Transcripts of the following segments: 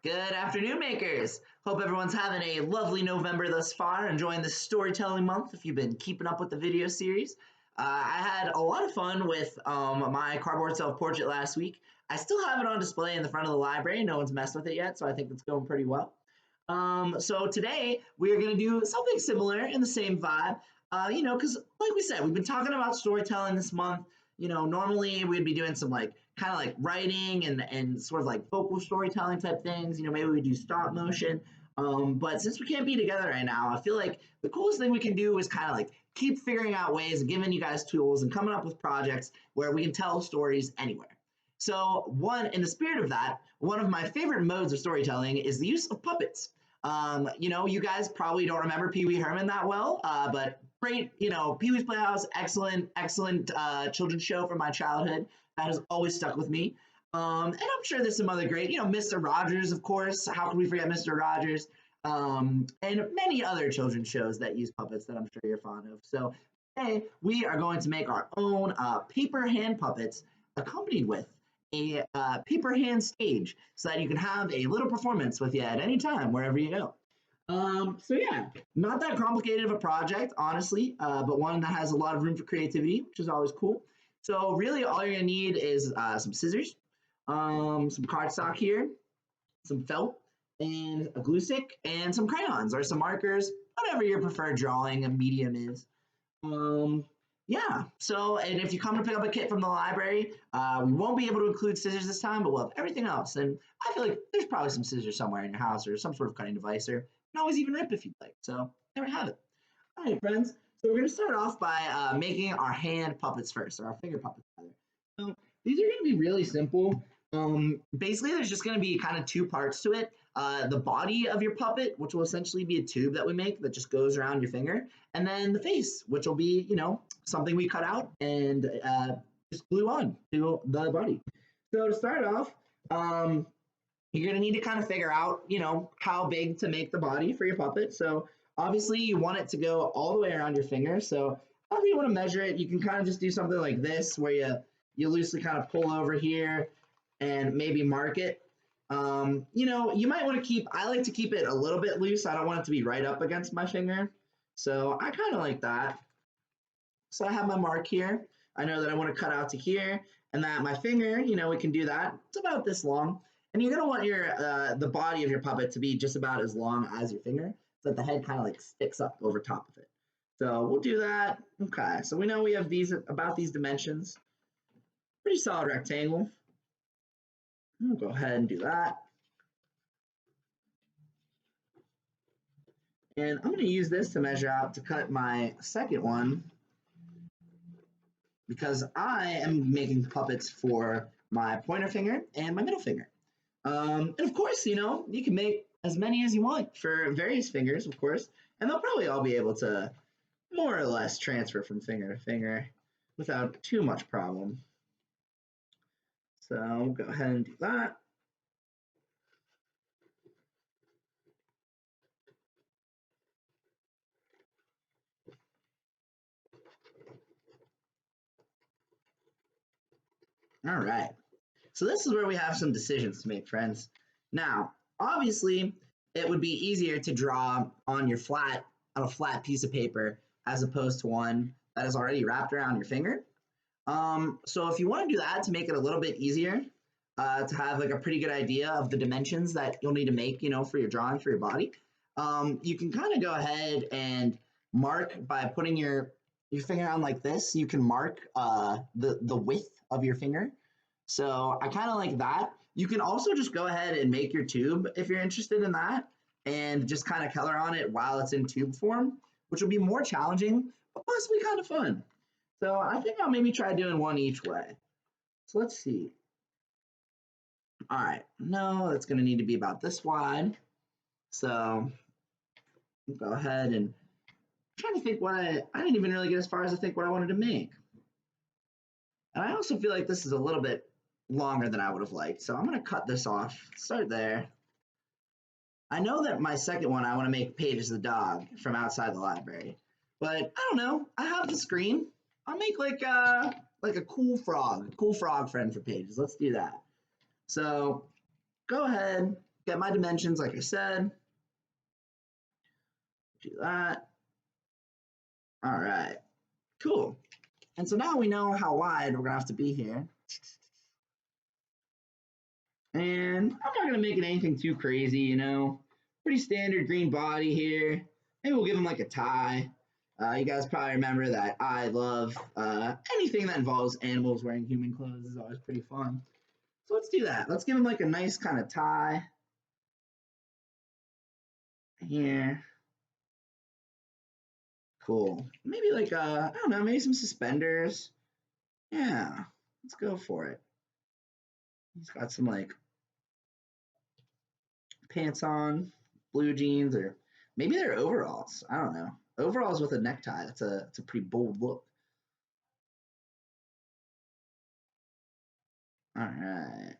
Good afternoon, makers. Hope everyone's having a lovely November thus far, enjoying this storytelling month if you've been keeping up with the video series. I had a lot of fun with my cardboard self-portrait last week. I still have it on display in the front of the library. No one's messed with it yet, so I think it's going pretty well. So today we are going to do something similar in the same vibe, because like we said, we've been talking about storytelling this month. Normally we'd be doing some like kind of like writing and sort of like vocal storytelling type things. Maybe we do stop motion. But since we can't be together right now, I feel like the coolest thing we can do is kind of like keep figuring out ways of giving you guys tools and coming up with projects where we can tell stories anywhere. So, in the spirit of that, one of my favorite modes of storytelling is the use of puppets. You guys probably don't remember Pee Wee Herman that well, but great, Pee Wee's Playhouse, excellent children's show from my childhood that has always stuck with me. And I'm sure there's some other great, Mr. Rogers, of course. How can we forget Mr. Rogers? And many other children's shows that use puppets that I'm sure you're fond of. So today we are going to make our own paper hand puppets accompanied with a paper hand stage so that you can have a little performance with you at any time wherever you go. So yeah, not that complicated of a project, honestly, but one that has a lot of room for creativity, which is always cool. So really all you're gonna need is some scissors, some cardstock here, some felt, and a glue stick, and some crayons or some markers, whatever your preferred drawing medium is. Yeah, so, and if you come to pick up a kit from the library, we won't be able to include scissors this time, but we'll have everything else. And I feel like there's probably some scissors somewhere in your house or some sort of cutting device, or you can always even rip if you'd like. So there we have it. All right, friends. So we're going to start off by making our hand puppets first, or our finger puppets rather. So these are going to be really simple. Basically, there's just going to be kind of two parts to it. The body of your puppet, which will essentially be a tube that we make that just goes around your finger, and then the face, which will be, something we cut out and just glue on to the body. So to start off, you're going to need to kind of figure out, how big to make the body for your puppet. So obviously you want it to go all the way around your finger. So however you want to measure it, you can kind of just do something like this where you loosely kind of pull over here and maybe mark it. You might want to I like to keep it a little bit loose. I don't want it to be right up against my finger. So I kind of like that. So I have my mark here. I know that I want to cut out to here and that my finger, we can do that. It's about this long. And you're going to want your the body of your puppet to be just about as long as your finger so that the head kind of like sticks up over top of it. So we'll do that. Okay, so we know we have about these dimensions. Pretty solid rectangle. I'll go ahead and do that. And I'm going to use this to measure out to cut my second one because I am making puppets for my pointer finger and my middle finger. And of course, you can make as many as you want for various fingers, of course, and they'll probably all be able to more or less transfer from finger to finger without too much problem. So we'll go ahead and do that. All right. So this is where we have some decisions to make, friends. Now, obviously, it would be easier to draw on a flat piece of paper as opposed to one that is already wrapped around your finger. So if you want to do that to make it a little bit easier, to have like a pretty good idea of the dimensions that you'll need to make, for your drawing for your body, you can kind of go ahead and mark by putting your finger on like this. You can mark the width of your finger. So I kind of like that. You can also just go ahead and make your tube if you're interested in that and just kind of color on it while it's in tube form, which will be more challenging, but possibly kind of fun. So I think I'll maybe try doing one each way. So let's see. All right, no, that's going to need to be about this wide. So go ahead and I'm trying to think I didn't even really get as far as I think what I wanted to make. And I also feel like this is a little bit longer than I would have liked. So I'm going to cut this off, start there. I know that my second one, I want to make Paige the dog from outside the library, but I don't know. I have the screen. I'll make like a cool frog friend for Paige. Let's do that. So go ahead, Get my dimensions, like I said. Do that. All right, cool. And so now we know how wide we're gonna have to be here. And I'm not gonna make it anything too crazy, you know. Pretty standard green body here. Maybe we'll give him like a tie. You guys probably remember that I love anything that involves animals wearing human clothes is always pretty fun. So let's do that. Let's give him like a nice kind of tie here. Cool. Maybe like I don't know, maybe some suspenders. Yeah, let's go for it. He's got some like pants on, blue jeans, or maybe they're overalls. I don't know. Overalls with a necktie. That's a pretty bold look. All right.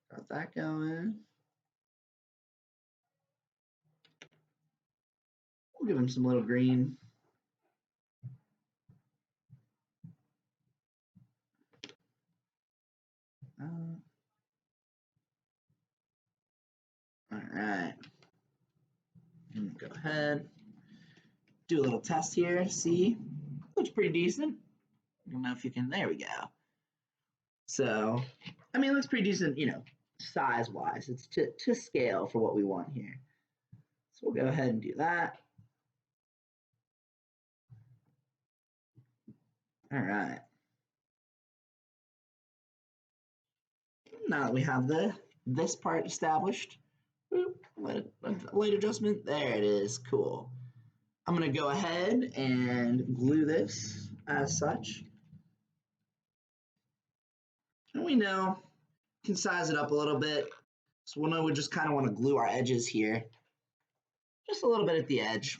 Got that going. We'll give him some little green. All right. Go ahead. Do a little test here. See, looks pretty decent. I don't know if you can. There we go. So, I mean, it looks pretty decent, you know, size-wise. It's to scale for what we want here. So we'll go ahead and do that. All right. Now that we have this part established, light adjustment. There it is. Cool. I'm going to go ahead and glue this as such. And we know, can size it up a little bit. So we'll know we just kind of want to glue our edges here. Just a little bit at the edge.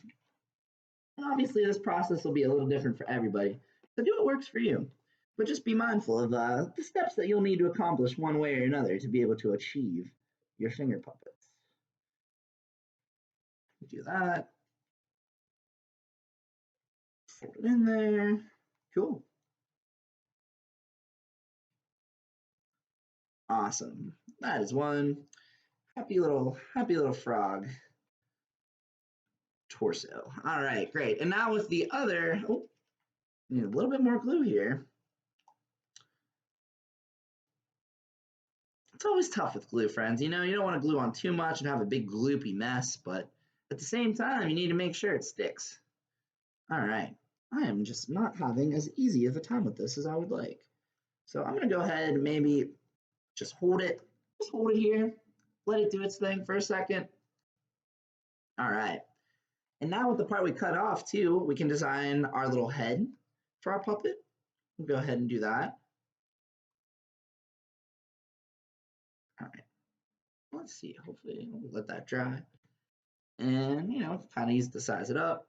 And obviously this process will be a little different for everybody. So do what works for you. But just be mindful of the steps that you'll need to accomplish one way or another to be able to achieve your finger puppets. Do that. Fold it in there. Cool. Awesome. That is one happy little frog torso. All right, great. And now with the other, need a little bit more glue here. It's always tough with glue, friends. You know, you don't want to glue on too much and have a big gloopy mess, but at the same time, you need to make sure it sticks. All right. I am just not having as easy of a time with this as I would like. So I'm going to go ahead and maybe just hold it. Just hold it here. Let it do its thing for a second. All right. And now with the part we cut off too, we can design our little head for our puppet. We'll go ahead and do that. All right. Let's see. Hopefully we'll let that dry. And, you know, kind of use to size it up.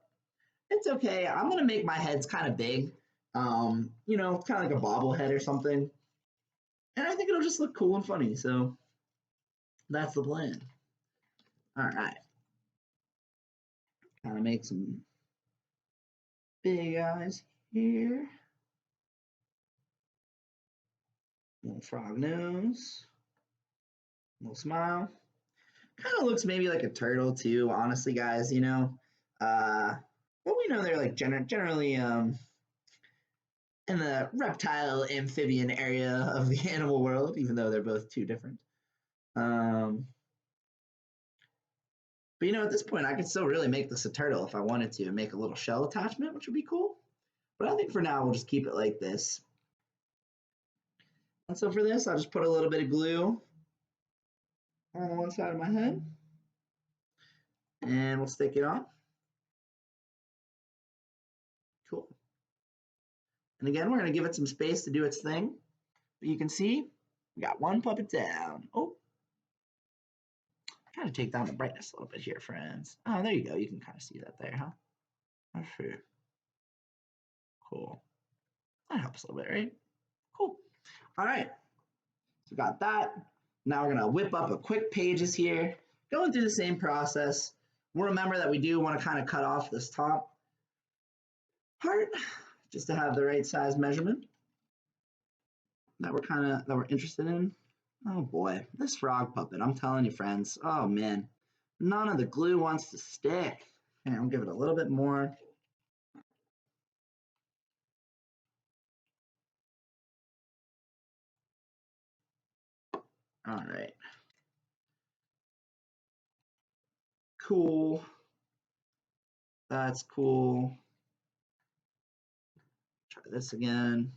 It's okay. I'm going to make my heads kind of big. You know, kind of like a bobblehead or something. And I think it'll just look cool and funny. So that's the plan. All right. Kind of make some big eyes here. Little frog nose. Little smile. Kind of looks maybe like a turtle too, honestly, guys, you know. But we know they're like generally in the reptile amphibian area of the animal world, even though they're both two different. But you know, at this point, I could still really make this a turtle if I wanted to and make a little shell attachment, which would be cool. But I think for now, we'll just keep it like this. And so for this, I'll just put a little bit of glue on one side of my head. And we'll stick it on. Cool. And again, we're going to give it some space to do its thing. But you can see, we got one puppet down. Oh, kind of take down the brightness a little bit here, friends. Oh, there you go. You can kind of see that there, huh? That's true. Cool. That helps a little bit, right? Cool. All right. So we got that. Now we're going to whip up a quick pages here. Going through the same process. We'll remember that we do want to kind of cut off this top part just to have the right size measurement that we're interested in. Oh boy, this frog puppet, I'm telling you, friends. Oh man, none of the glue wants to stick. Here, I'll give it a little bit more. All right, cool. That's cool. Try this again.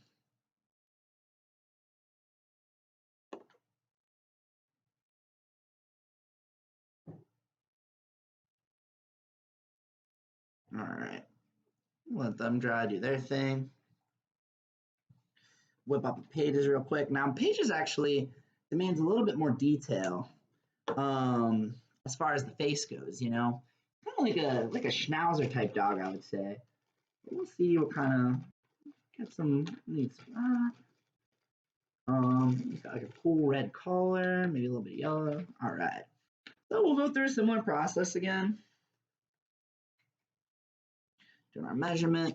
All right, let them dry, do their thing. Whip up the pages real quick. Now, pages actually demands a little bit more detail um, as far as the face goes. You know, kind of like a schnauzer type dog, I would say. We'll see what kind of get some needs. He's got like a cool red collar, maybe a little bit yellow. All right. So we'll go through a similar process again. Doing our measurement.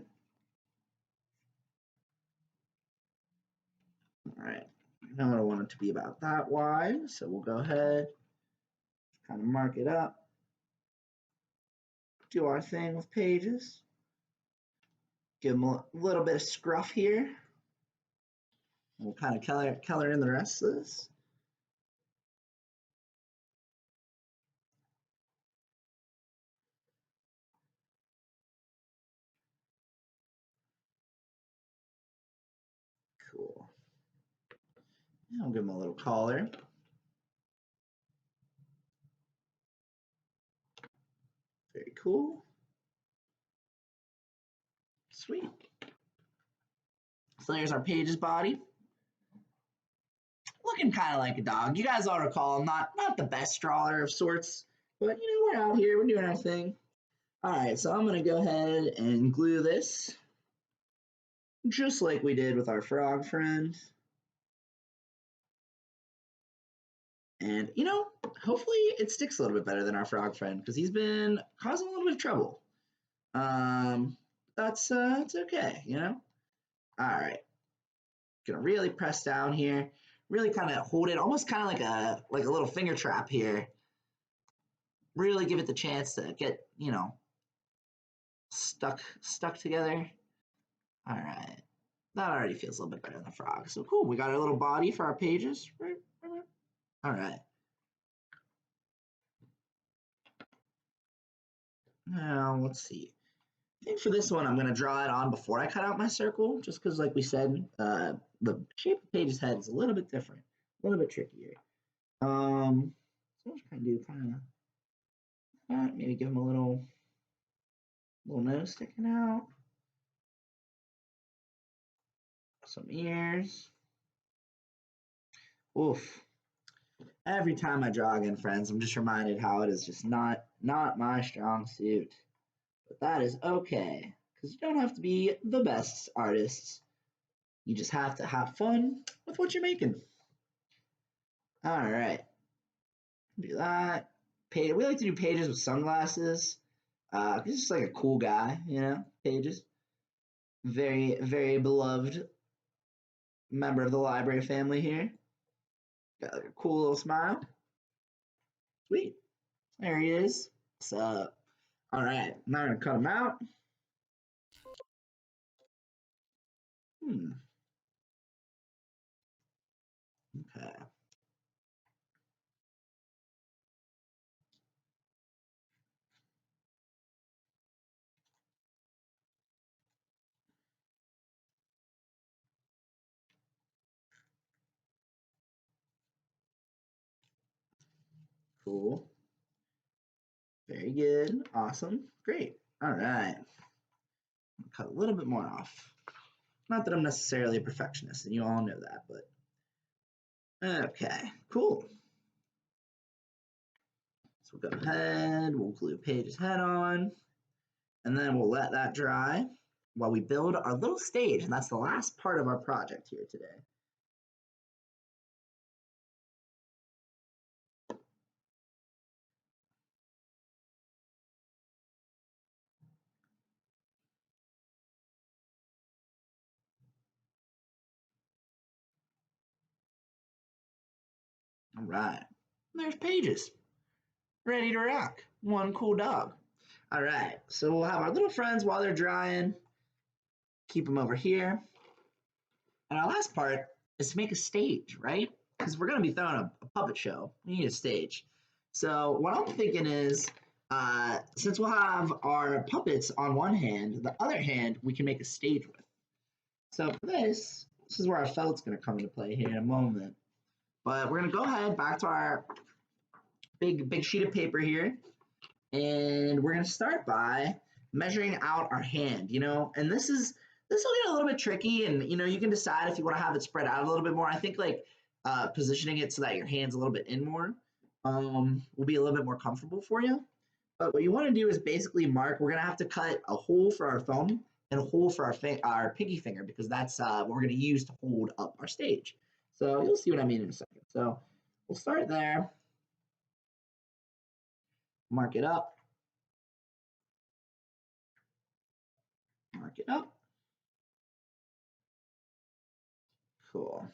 All right. I know I want it to be about that wide, so we'll go ahead, kind of mark it up, do our thing with pages. Give them a little bit of scruff here. We'll kind of color in the rest of this. Cool. I'll give them a little collar. Very cool. Sweet. So there's our pages body. Looking kind of like a dog. You guys all recall I'm not the best drawer of sorts, but you know, we're out here, we're doing our thing. All right, so I'm gonna go ahead and glue this just like we did with our frog friend. And you know, hopefully it sticks a little bit better than our frog friend because he's been causing a little bit of trouble. That's it's okay, you know. All right, gonna really press down here, really kind of hold it, almost kind of like a little finger trap here. Really give it the chance to get stuck together. All right, that already feels a little bit better than the frog. So cool, we got our little body for our pages. All right. Now let's see. I think for this one, I'm going to draw it on before I cut out my circle, just because, like we said, the shape of Paige's head is a little bit different, a little bit trickier. So what I'm do, kind of, maybe give him a little nose sticking out, some ears. Oof. Every time I draw again, friends, I'm just reminded how it is just not my strong suit. But that is okay, because you don't have to be the best artists. You just have to have fun with what you're making. All right, do that. We like to do pages with sunglasses. He's just like a cool guy, you know. Pages, very beloved member of the library family here. Got like a cool little smile. Sweet. There he is. What's up? All right, now I'm gonna cut him out. Okay. Cool. Very good. Awesome. Great. All right. Cut a little bit more off. Not that I'm necessarily a perfectionist, and you all know that, but okay, cool. So we'll go ahead, we'll glue Paige's head on, and then we'll let that dry while we build our little stage, and that's the last part of our project here today. All right. There's Pages, ready to rock. One cool dog. All right. So we'll have our little friends while they're drying. Keep them over here. And our last part is to make a stage, right? Because we're going to be throwing a puppet show. We need a stage. So what I'm thinking is, since we'll have our puppets on one hand, the other hand we can make a stage with. So for this is where our felt's going to come into play here in a moment. But we're going to go ahead back to our big sheet of paper here, and we're going to start by measuring out our hand, and this will get a little bit tricky, and you can decide if you want to have it spread out a little bit more. I think like positioning it so that your hand's a little bit in more will be a little bit more comfortable for you. But what you want to do is basically mark. We're going to have to cut a hole for our thumb and a hole for our pinky finger, because that's what we're going to use to hold up our stage. So you'll see what I mean in a second. So we'll start there, mark it up, mark it up. Cool.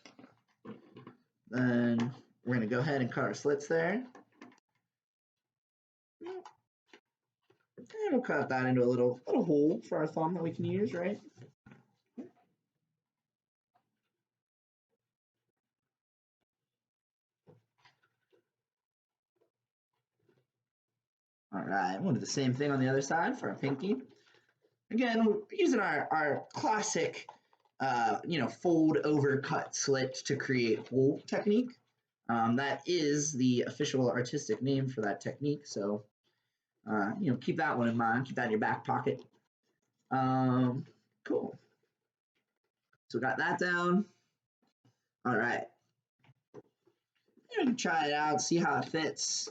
Then we're going to go ahead and cut our slits there. And we'll cut that into a little hole for our thumb that we can use, right? All right, we'll do the same thing on the other side for our pinky. Again, we're using our classic, fold over cut slit to create hole technique. That is the official artistic name for that technique. So, keep that one in mind. Keep that in your back pocket. Cool. So got that down. All right. You can try it out, see how it fits.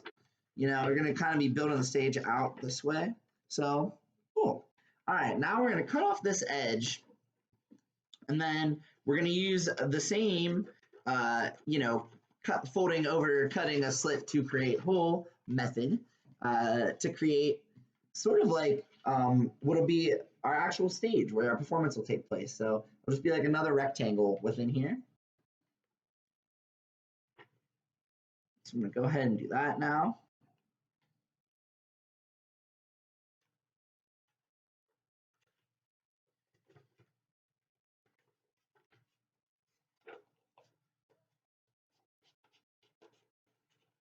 We're going to kind of be building the stage out this way. So, cool. All right, now we're going to cut off this edge, and then we're going to use the same, folding over, cutting a slit to create hole method to create sort of like what'll be our actual stage where our performance will take place. So it'll just be like another rectangle within here. So I'm going to go ahead and do that now.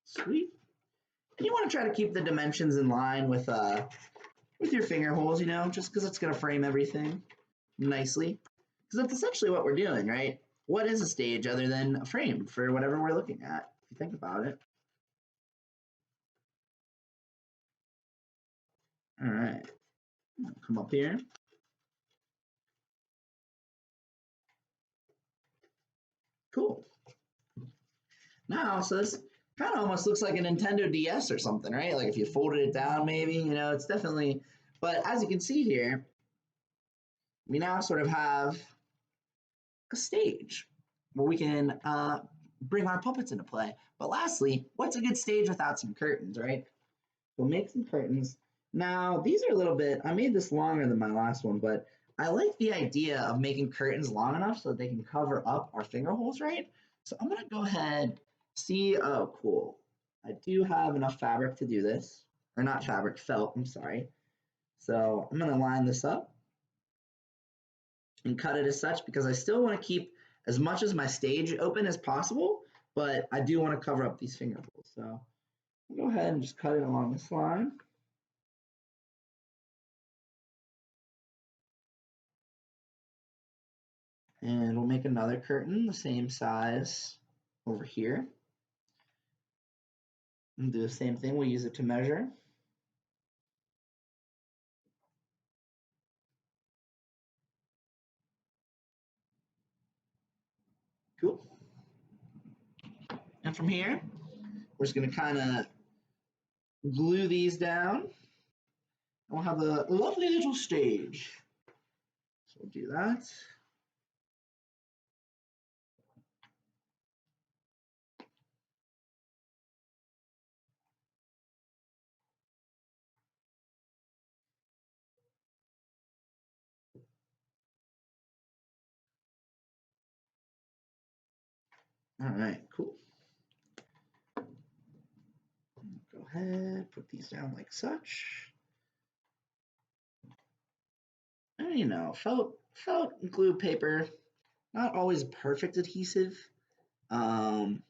Sweet. And you want to try to keep the dimensions in line with your finger holes, just because it's going to frame everything nicely. Because that's essentially what we're doing, right? What is a stage other than a frame for whatever we're looking at, if you think about it? All right, come up here. Cool. Now, so this kind of almost looks like a Nintendo DS or something, right? Like if you folded it down, maybe, it's definitely, but as you can see here, we now sort of have a stage where we can bring our puppets into play. But lastly, what's a good stage without some curtains, right? We'll make some curtains. Now, these are a little bit, I made this longer than my last one, but I like the idea of making curtains long enough so that they can cover up our finger holes, right? So I'm going to go ahead, see, oh, cool. I do have enough fabric to do this, or not fabric, felt, I'm sorry. So I'm going to line this up and cut it as such, because I still want to keep as much as my stage open as possible, but I do want to cover up these finger holes. So I'll go ahead and just cut it along this line. And we'll make another curtain the same size over here. And do the same thing, we'll use it to measure. Cool. And from here, we're just gonna kind of glue these down. And we'll have a lovely little stage. So we'll do that. All right, cool. ahead, put these down like such. And you know, felt glue paper, not always perfect adhesive. Um,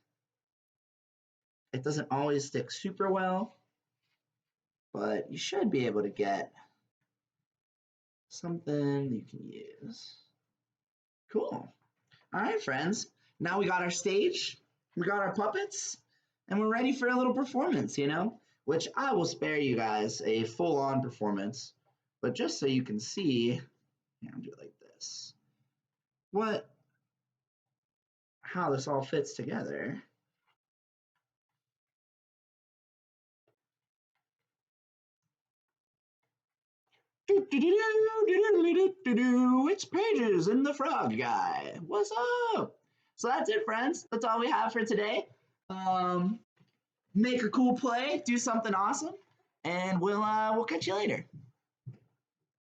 it doesn't always stick super well, but you should be able to get something you can use. Cool. All right, friends. Now we got our stage, we got our puppets, and we're ready for a little performance, you know, which I will spare you guys a full on performance, but just so you can see, I'll do it like this, how this all fits together. It's Pages and the Frog Guy. What's up? So that's it, friends. That's all we have for today. Um, Make a cool play, do something awesome, and we'll catch you later.